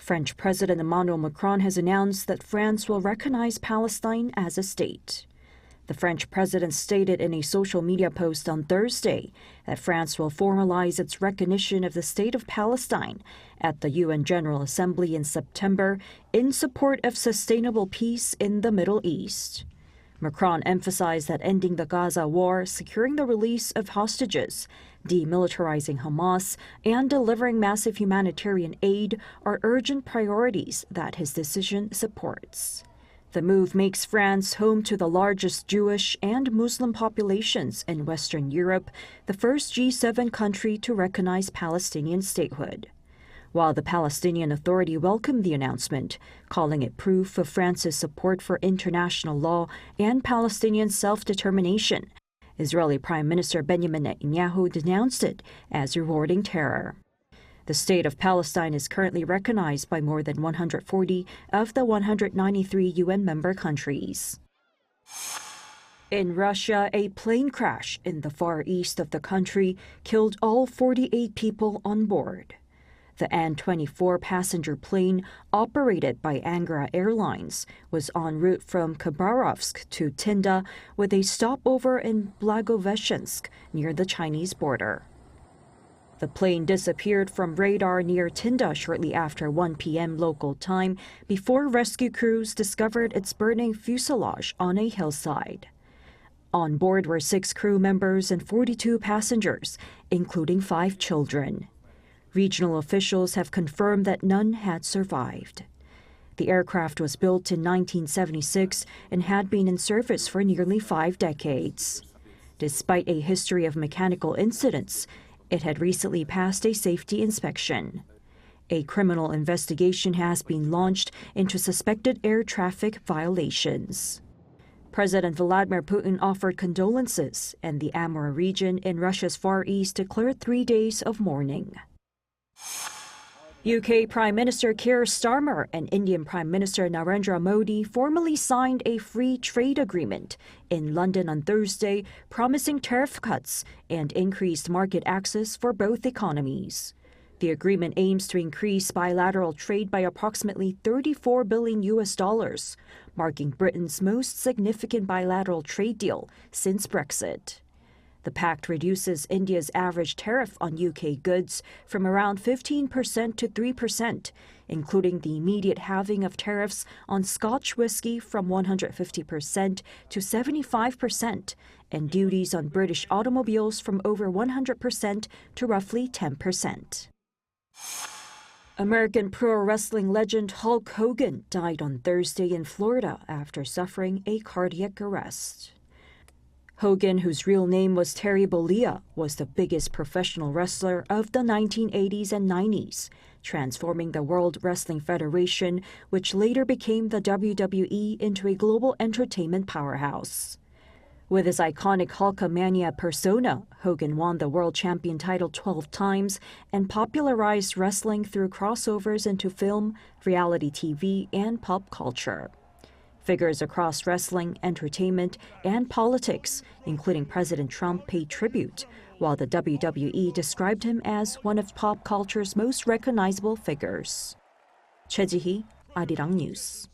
French President Emmanuel Macron has announced that France will recognize Palestine as a state. The French president stated in a social media post on Thursday that France will formalize its recognition of the State of Palestine at the UN General Assembly in September in support of sustainable peace in the Middle East. Macron emphasized that ending the Gaza war, securing the release of hostages, demilitarizing Hamas, and delivering massive humanitarian aid are urgent priorities that his decision supports. The move makes France home to the largest Jewish and Muslim populations in Western Europe, the first G7 country to recognize Palestinian statehood. While the Palestinian Authority welcomed the announcement, calling it proof of France's support for international law and Palestinian self-determination, Israeli Prime Minister Benjamin Netanyahu denounced it as rewarding terror. The State of Palestine is currently recognized by more than 140 of the 193 UN member countries. In Russia, a plane crash in the far east of the country killed all 48 people on board. The An-24 passenger plane, operated by Angara Airlines, was en route from Khabarovsk to Tinda with a stopover in Blagoveshchensk near the Chinese border. The plane disappeared from radar near Tinda shortly after 1 p.m. local time before rescue crews discovered its burning fuselage on a hillside. On board were 6 crew members and 42 passengers, including 5 children. Regional officials have confirmed that none had survived. The aircraft was built in 1976 and had been in service for nearly 5 decades. Despite a history of mechanical incidents, it had recently passed a safety inspection. A criminal investigation has been launched into suspected air traffic violations. President Vladimir Putin offered condolences, and the Amur region in Russia's Far East declared 3 days of mourning. UK Prime Minister Keir Starmer and Indian Prime Minister Narendra Modi formally signed a free trade agreement in London on Thursday, promising tariff cuts and increased market access for both economies. The agreement aims to increase bilateral trade by approximately $34 billion, marking Britain's most significant bilateral trade deal since Brexit. The pact reduces India's average tariff on UK goods from around 15% to 3%, including the immediate halving of tariffs on Scotch whisky from 150% to 75%, and duties on British automobiles from over 100% to roughly 10%. American pro wrestling legend Hulk Hogan died on Thursday in Florida after suffering a cardiac arrest. Hogan, whose real name was Terry Bollea, was the biggest professional wrestler of the 1980s and 90s, transforming the World Wrestling Federation, which later became the WWE, into a global entertainment powerhouse. With his iconic Hulkamania persona, Hogan won the world champion title 12 times and popularized wrestling through crossovers into film, reality TV, and pop culture. Figures across wrestling, entertainment, and politics, including President Trump, paid tribute, while the WWE described him as one of pop culture's most recognizable figures. Choi Ji-hee, ArirangNews.